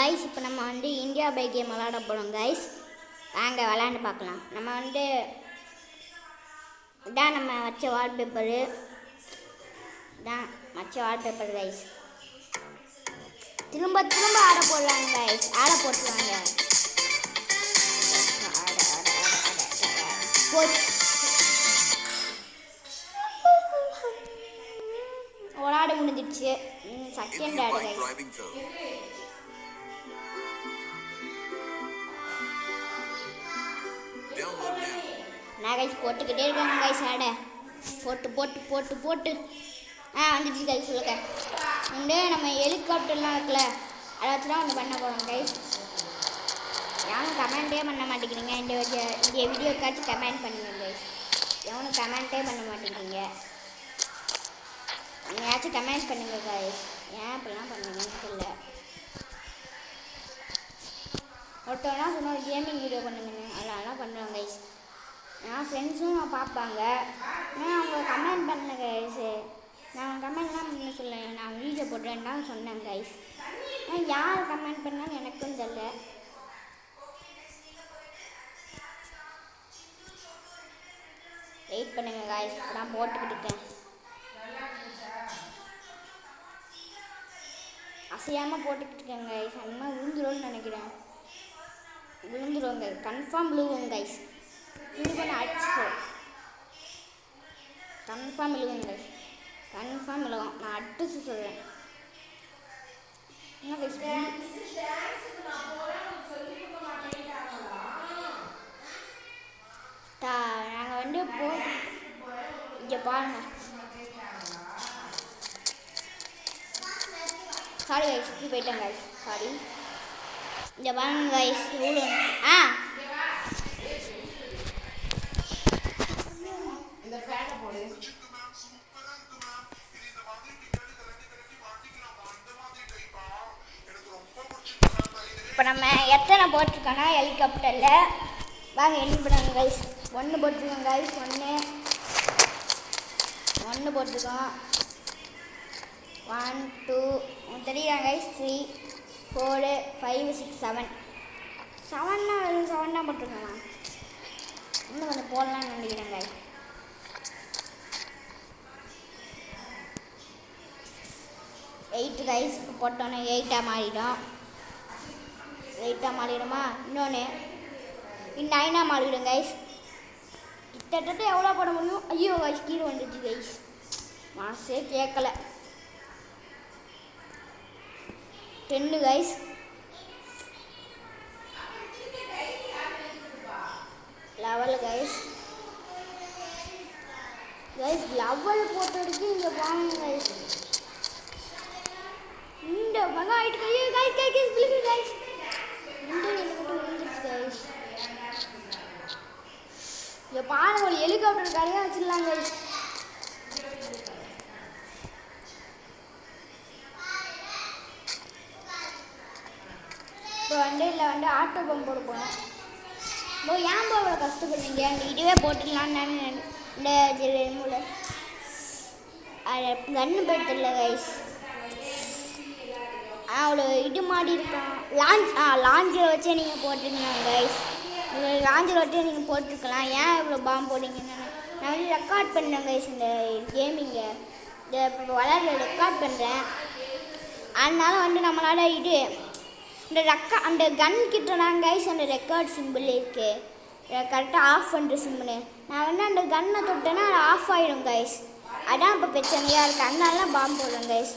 Guys இப்போ நம்ம வந்து இந்தியா பை கேம் விளாட போகிறோம் கைஸ். வாங்க விளாண்டு பார்க்கலாம். நம்ம வந்து இதான் நம்ம வச்ச வால்பேப்பரு, இதான் வச்ச வால்பேப்பர் கைஸ். திரும்ப திரும்ப ஆட போடலாங்க கைஸ். ஆட போட்டுருவாங்க. ஒரு ஆடு முடிஞ்சிடுச்சு. செகண்ட் ஆடு கைஸ். நான் கைஸ் போட்டுக்கிட்டே இருக்காங்க கைஸ். ஆடை போட்டு போட்டு போட்டு போட்டு வந்துடுச்சு கைஸ். சொல்லுங்க வந்து நம்ம ஹெலிகாப்டர்லாம் இருக்குல்ல, அதை வச்சு தான் ஒன்று பண்ண போகிறோம் கைஸ். யாரும் கமெண்ட்டே பண்ண மாட்டேங்கிறீங்க. இந்த வீடியோக்காச்சும் கமெண்ட் பண்ணுங்க கைஸ். எவனும் கமெண்ட்டே பண்ண மாட்டேங்கிறீங்க. நீயாச்சும் கமெண்ட் பண்ணுங்க கைஸ். ஏன் இப்படிலாம் பண்ணுங்கன்னு தெரியல. ஒருத்தவனா சொன்ன கேமிங் வீடியோ பண்ணுங்கன்னு அதெல்லாம் பண்ணுவேன் கைஸ். நான் ஃப்ரெண்ட்ஸும் பார்ப்பாங்க. ஆனால் அவங்க கமெண்ட் பண்ணல கைஸ். நான் கமெண்ட்லாம் பண்ண சொல்ல, நான் வீடியோ போடுறேன்னு தான் சொன்னேன் கைஸ். ஆனால் யார் கமெண்ட் பண்ணாலும் எனக்கும் தெரியல. வெயிட் பண்ணுங்க கைஸ். நான் போட்டுக்கிட்டு இருக்கேன். அசையாமல் போட்டுக்கிட்டு இருக்கேன் கைஸ். அந்த மாதிரி விழுந்துரும்னு நினைக்கிறேன். விழுந்துருவோங்க, கன்ஃபார்ம் விழுவோங்க கைஸ். இது பண்ண அடிச்சு கன்ஃபார்ம் விழுவுங்க கைஸ். கன்ஃபார்ம் விழுவோம். நான் அடிச்சு சொல்கிறேன். என்ன கைஸ் நாங்கள் வந்து இங்கே பாருங்க. சாரி கைஸ், இப்படி போயிட்டேன் கைஸ். சாரி. இங்கே பாருங்க கைஸ். எவ்வளோ இப்போ நம்ம எத்தனை போட்டிருக்கோன்னா ஹெலிகாப்டரில் வாங்க என்ன பண்ணுங்க கைஸ். 1 போட்டிருக்கோம் கைஸ். 1 போட்டிருக்கோம். 1 2 தெரியுறாங்க கைஸ். 3 4 5 6 7 7 தான் போட்டிருக்கோம். இன்னும் கொஞ்சம் போடலாம்னு நினைக்கிறேன் கைஸ். 8 கைஸ். இப்போ போட்டோன்னே 8ஆக மாறிடும். 8ஆக மாறிடுமா? இன்னொன்று 9ஆக மாறிடும் கைஸ். கிட்டத்தட்ட எவ்வளோ போட முடியும்? ஐயோ கைஸ், கீழே வந்துடுச்சு கைஸ். மனசே கேட்கல. 10 கைஸ். 11 கைஸ். கைஸ் 11 போட்டதுக்கு இங்கே வாங்க கைஸ். இந்த வெங்காயிட்டு கைஸ் கைஸ் கைஸ் கைஸ் விழுகு கைஸ். இந்த மட்டும் விழுந்துச்சு கைஸ். இங்கே பாருங்க, ஒரு ஹெலிகாப்டர் கரையாக வச்சிடலாம் கைஸ். இப்போ வந்து இல்லை வந்து ஆட்டோ பம்ப் போட போனோம். இப்போ ஏன் போக கஷ்டப்படுறீங்க? அந்த இதுவே போட்டுடலான்னு இந்த மூளை அதை கன்று போயிட்டு கைஸ். அவ்வளோ இது மாடி இருக்கான். லாஞ்சில் வச்சே நீங்கள் போட்டிருக்கலாம் கைஸ். லாஞ்சில் வச்சே நீங்கள் போட்டிருக்கலாம். ஏன் இவ்வளோ பாம்பு போட்டிங்கன்னு நான் வந்து ரெக்கார்ட் பண்ணேன் கைஸ். இந்த கேமிங்கை இப்போ விளையாட ரெக்கார்ட் பண்ணுறேன். அதனால வந்து நம்மளால் இது அந்த கன் கிட்டலாம் கைஸ் அந்த ரெக்கார்ட் சிம்பிள் இருக்குது. கரெக்டாக ஆஃப் பண்ணுற சிம்பிள். நான் வந்து அந்த கன்னை தொட்டேன்னா அது ஆஃப் ஆகிடும் கைஸ். அதான் இப்போ பிரச்சனையாக இருக்குது. அதனால பாம்பு போடுறேன் கைஸ்.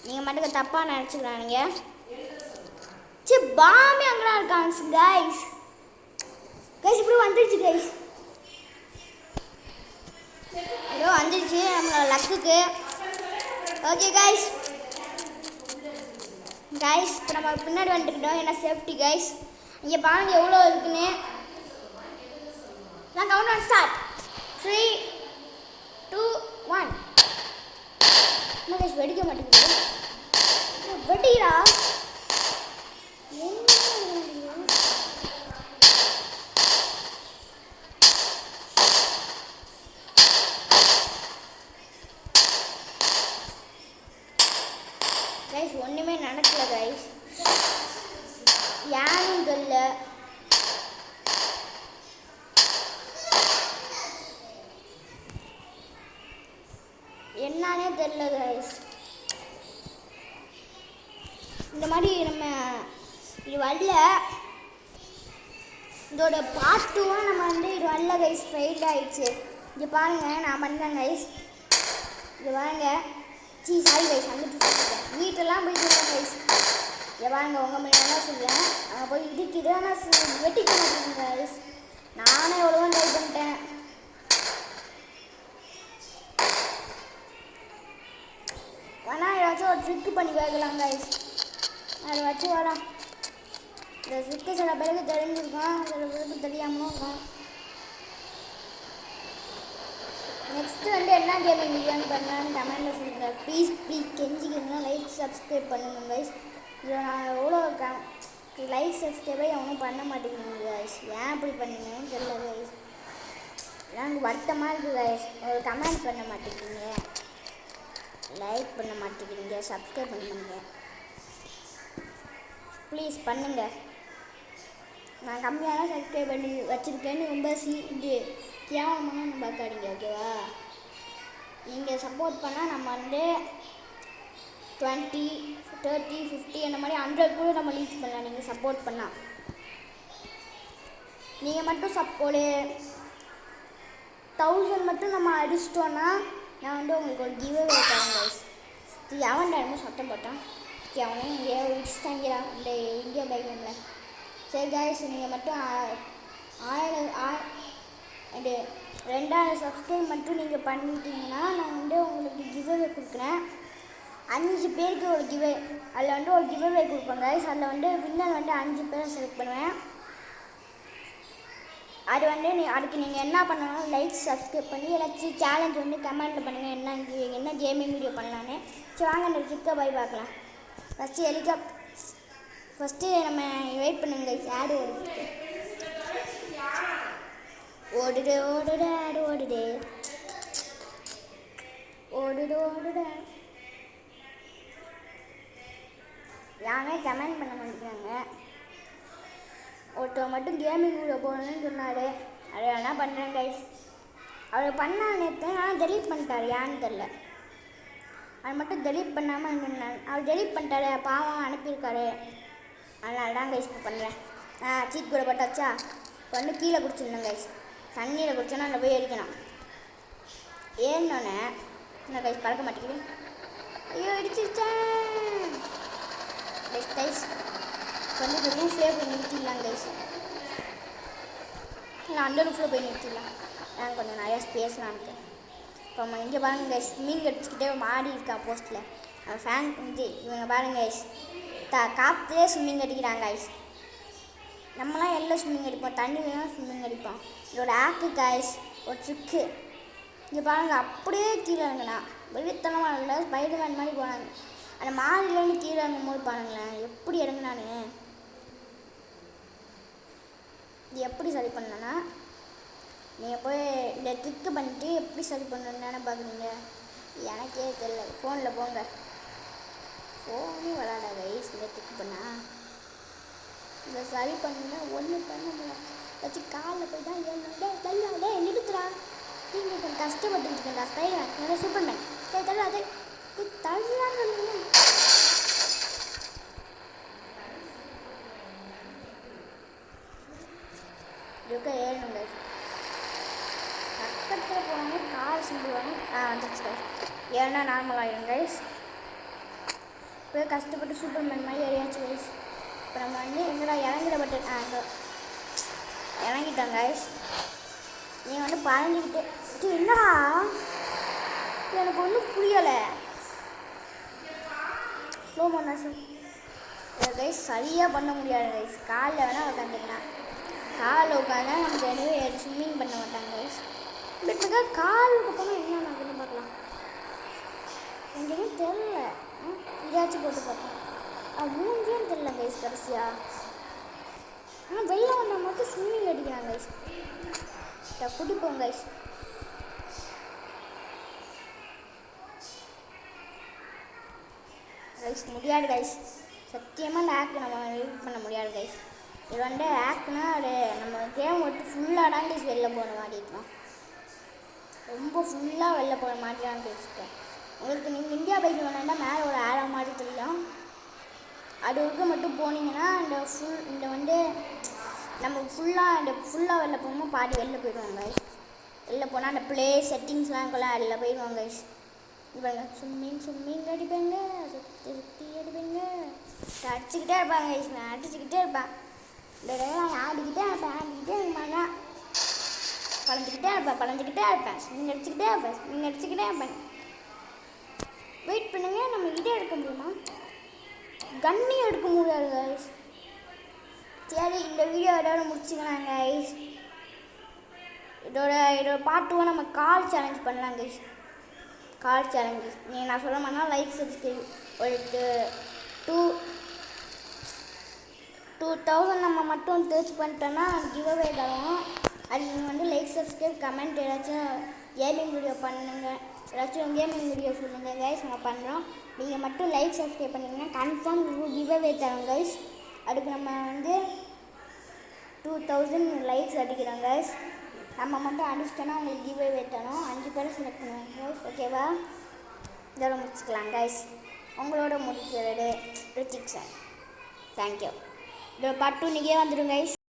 நீங்கள் மட்டும் தப்பாக நினச்சிக்கிறானுங்க. சரி பாம்பே அங்கெல்லாம் இருக்காங்க கைஸ். கைஸ் இப்படி வந்துடுச்சு கைஸ். ஏதோ வந்துடுச்சு நம்மளோட லக்குக்கு. Okay guys. கைஸ் இப்போ நம்ம பின்னாடி வந்துக்கிட்டோம். என்ன சேஃப்டி கைஸ். இங்கே பாருங்க எவ்வளோ இருக்குன்னு. நான் கவுண்ட் ஆன் ஸ்டார்ட். 3 2 1. என்ன கைஸ் வெடிக்க மாட்டேங்குது. வெடிக்கிறா கைஸ். ஒன்றுமே நடக்கல கைஸ். இந்த மாதிரி நம்ம இது வரல, இதோட பார்ட் 2 நம்ம வந்து இது வரல கைஸ், ஃபெயில் ஆயிடுச்சு. இங்கே பாருங்கள் நான் பண்ணுறேன் கைஸ், இங்கே பாருங்க. சாரி கைஸ், அங்கிட்டு வீட்டெல்லாம் போய் சொல்லுவேன் கைஸ். இங்கே பாருங்க, உங்கள் மேலே சொல்லுவேன், அங்கே போய் இடிக்குது, ஆனால் வெட்டிக்க மாட்டேங்க கைஸ். நானே எவ்வளோ ட்ரை பண்ணிட்டேன். வேணா ஏதாச்சும் ஒரு ட்ரிக்கு பண்ணி கேட்கலாம் கைஸ், அதை வச்சு வரலாம். இந்த ட்ரிக்கு சில பேருக்கு தெரிஞ்சிருக்கும், சில பேருக்கு தெரியாமலும் இருக்கும். நெக்ஸ்ட்டு வந்து என்ன கேமிங் வீடியோன்னு பண்ணலான்னு கமெண்ட்டில் சொல்லுங்கள் ப்ளீஸ். கெஞ்சிக்கிறீங்கன்னா லைக் சப்ஸ்கிரைப் பண்ணுங்கள் கைஸ். இதை நான் எவ்வளோ லைக் சப்ஸ்கிரைபே எவனும் பண்ண மாட்டேங்குது கைஸ். ஏன் அப்படி பண்ணுங்கன்னு தெரியல கைஸ். எனக்கு வருத்தமாக இருக்குது கைஸ். ஒரு கமெண்ட் பண்ண மாட்டேங்கிறீங்க, லைக் பண்ண மாட்டேங்கிறீங்க, சப்ஸ்கிரைப் பண்ணுங்க ப்ளீஸ் பண்ணுங்கள். நான் கம்மியான சப்ஸ்கிரைப் பண்ணி வச்சுருக்கேன்னு ரொம்ப இது கேவலமான பார்க்காதீங்க ஓகேவா. நீங்கள் சப்போர்ட் பண்ணால் நம்ம வந்து 20, 30, 50 அந்த மாதிரி 100 கூட நம்ம ரீச் பண்ணலாம். நீங்கள் சப்போர்ட் பண்ணால், நீங்கள் மட்டும் ஒரு 1000 மட்டும் நம்ம அடிச்சிட்டோன்னா நான் வந்து உங்களுக்கு ஒரு கிவ் அவே தரேன் கைஸ். இது எவன் நேரமும் சத்தம் போட்டான், அவனே இங்கே இடிச்சுட்டாங்கிறா இந்த இந்தியா பைக்கில். சரி கைஸ், நீங்கள் மட்டும் 2000 சப்ஸ்கிரைப் மட்டும் நீங்கள் பண்ணிட்டீங்கன்னா நான் வந்து உங்களுக்கு கிவ் அவே கொடுக்குறேன். 5 பேருக்கு ஒரு கிவ்வே, அதில் வந்து ஒரு கிவ் அவே கொடுப்பேன் கைஸ். அதில் வந்து வின்னர் வந்து 5 பேரை செலக்ட் பண்ணுவேன். அது வந்து அதுக்கு நீங்கள் என்ன பண்ணணும், லைக் சப்ஸ்கிரைப் பண்ணி ஏதாச்சும் சேலஞ்ச் வந்து கமெண்ட்டில் பண்ணுங்கள், என்ன கேமிங் வீடியோ பண்ணலான்னு. சரி வாங்க அந்த ட்ரிக்கை போய் பார்க்கலாம். ஃபஸ்ட்டு நம்ம வெயிட் பண்ணுங்க ஆடு ஓடுது ஓடுது ஆடு ஓடுது ஓடுது ஓடுது. யாருமே கமெண்ட் பண்ண மாட்டேங்கிறாங்க. ஒருத்தர் மட்டும் கேமிங் வீடியோ போகணுன்னு சொன்னார், அதை என்ன பண்ணுறேன் கைஸ். அவர் பண்ணால் நேற்று, ஆனால் டெலீட் பண்ணிட்டார், ஏன்னு தெரில. அது மட்டும் டெலீட் பண்ணாமல் இருந்தார். அவர் டெலீட் பண்ணிட்டாரு, பாவம் அனுப்பியிருக்காரு. அதனால தான் கைஸ் இப்போ பண்ணுறேன். சீட் கூட போட்டாச்சா, இப்போ வந்து கீழே குடிச்சிடணும் கைஸ். தண்ணியில் குடிச்சோன்னா அதில் போய் அடிக்கணும். ஏன்னொன்னே என்ன கைஸ் பறக்க மாட்டேங்குது. ஐயோ அடிச்சிருச்சேன் கைஸ். கைஸ் இப்போ வந்து இந்த ரூஃப்லேயே போய் நிறுத்திடலாம் கைஸ், இல்லை அந்த ரூஃபில் போய் நிறுத்திடலாம். நான் கொஞ்சம் நிறையா ஸ்பேஸ்லாம் இருக்குது. இப்போ நம்ம இங்கே பாருங்க கைஸ், மீன் கடிச்சிக்கிட்டே மாடி இருக்கா போஸ்ட்டில். ஃபேன் வந்து இவங்க பாருங்க கைஸ், காற்றுலேயே ஸ்விம்மிங் அடிக்கிறாங்க கைஸ். நம்மளாம் எல்லாம் ஸ்விம்மிங் அடிப்போம், தண்ணிலாம் ஸ்விம்மிங் அடிப்போம். இதோட ஆக்கு கைஸ் ஒரு ட்ரிக்கு. இங்கே பாருங்கள், அப்படியே கீழே இறங்குனா வெளித்தனமாக இல்லை, ஸ்பைடர்மேன் மாதிரி போனாங்க. அந்த மாடிலேருந்து கீழே இறங்கும்போது பாருங்களேன் எப்படி இறங்குனானு. இது எப்படி சரி பண்ணனா, நீங்கள் போய் இந்த ட்ரிக்கு பண்ணிட்டு எப்படி சரி பண்ணணுன்னு பார்க்குறீங்க, எனக்கே தெரியல. ஃபோனில் போங்க, ஃபோனே விளாட கைஸ். இந்த ட்ரிக்கு பண்ணால் இதை சரி பண்ணுன்னா ஒன்றும் பண்ண முடியாது. வச்சு காலில் போய் தான் ஏறினே தள்ளாதே நிறுத்துறா. நீங்கள் கொஞ்சம் கஷ்டப்பட்டுக்கிட்டு இருக்கேன்டா ஸ்பைடர்மேன், நல்லா சூப்பர்மேன். சரி தள்ளாதே தள்ளான்னு சொல்லுங்க. இதுக்கு ஏறணுங்க, பக்கத்தில் போவாங்க, கால் சிம்பிடுவாங்க. வந்துடுச்சு கைஸ், ஏன்னா நார்மல் ஆகிடும் கைஸ். இப்போ கஷ்டப்பட்டு சூப்பர்மேன் மாதிரி ஏறியாச்சு கைஸ். இப்போ நம்ம வந்து எங்கடா இறங்கிட பட்டு அங்கே இறங்கிட்டோம் கைஸ். நீங்கள் வந்து பறந்துக்கிட்டு என்னடா எனக்கு ஒன்றும் புரியலை. ஸ்லோ பண்ணாச்சு கைஸ், சரியாக பண்ண முடியாது கைஸ். காலில் வேணால் உட்காந்துக்கலாம், காலில் உட்காந்தா நமக்கு எதுவே ஸ்விம்மிங் பண்ண மாட்டாங்க கைஸ். பட் காலுக்கு போனால் என்ன ஆகுதுன்னு பார்க்கலாம். எங்கேயுமே தெரில, இதாச்சும் போட்டு பார்க்கலாம். மூஞ்சியும் தெரில கைஸ் கடைசியாக. ஆனால் வெளில வந்தால் மட்டும் ஸ்விம்மிங் அடிக்கிறாங்க கைஸ். குடிப்போம் கைஸ். கைஸ் முடியாது கைஸ், சத்தியமாக இந்த ஆக்கு நம்ம யூஸ் பண்ண முடியாது கைஸ். இது வந்து ஆக்குனா அது நம்ம கேம் விட்டு ஃபுல்லாக தான் கைஸ் வெளில போன மாதிரி இருக்கும். ரொம்ப ஃபுல்லாக வெளில போகிற மாதிரி தான் பேசிட்டேன். உங்களுக்கு நீங்கள் இந்தியா பைக்கில் வேணால் மேலே ஒரு ஆரோ மாதிரி தெரியும். அது வரைக்கும் மட்டும் போனீங்கன்னா இந்த வந்து நம்ம ஃபுல்லாக வெளில போகும்போது பாதி வெளில போயிடுவாங்க கைஸ். வெளில போனால் அந்த ப்ளே செட்டிங்ஸ்லாம் இருக்கும்ல அதில் போயிடுவாங்க கைஸ். இவங்க ஸ்விம்மிங் அடிப்பாங்க, சுற்றி அடிப்பாங்க, அடிச்சுக்கிட்டே இருப்பாங்க கைஸ். நான் அடிச்சுக்கிட்டே இருப்பேன். இந்த நான் ஆடிக்கிட்டே இருப்பாங்க. பழஞ்சிக்கிட்டே இருப்பேன். ஸ்விங் அடிச்சுக்கிட்டே இருப்பேன். வெயிட் பண்ணுங்க, நம்ம இதே எடுக்க முடியுமா? கன்னியும் எடுக்க முடியாது கைஸ். சரி, இந்த வீடியோ இதோட முடிச்சுக்கலாம் கைஸ். இதோட பார்ட் 2 நம்ம கால் சேலஞ்ச் பண்ணலாம் கைஸ். கால் சேலஞ்சு நான் சொல்ல மாட்டேன்னா லைக் சப்ஸ்கிரைப் ஒரு 2000 நம்ம மட்டும் டச் பண்ணிட்டோன்னா கிவ்அவே தரோம். அது நீங்கள் வந்து லைக் சப்ஸ்கிரைப் கமெண்ட் ஏதாச்சும் கேமிங் வீடியோ பண்ணுங்கள், ஏதாச்சும் கேமிங் வீடியோ சொல்லுங்கள் கைஸ். நம்ம பண்ணுறோம். நீங்கள் மட்டும் லைக் சப்ஸ்கிரைப் பண்ணிங்கன்னா கன்ஃபார்ம் கிவ்அவே தரோம் கைஸ். அதுக்கு நம்ம வந்து 2000 லைக்ஸ் அடிக்கிறோம் கைஸ். நம்ம மட்டும் அடிச்சிட்டோன்னா உங்களுக்கு கிவ்அவே தரோம். 5 பேரை செலக்ட் பண்ணுவோம் கைஸ். ஓகேவா? இதோட முடிச்சுக்கலாம் கைஸ். உங்களோட முடிக்கிறது ரித்திக் சார். தேங்க்யூ. இதோட பார்ட் 2 இன்றைக்கே வந்துடும் கைஸ்.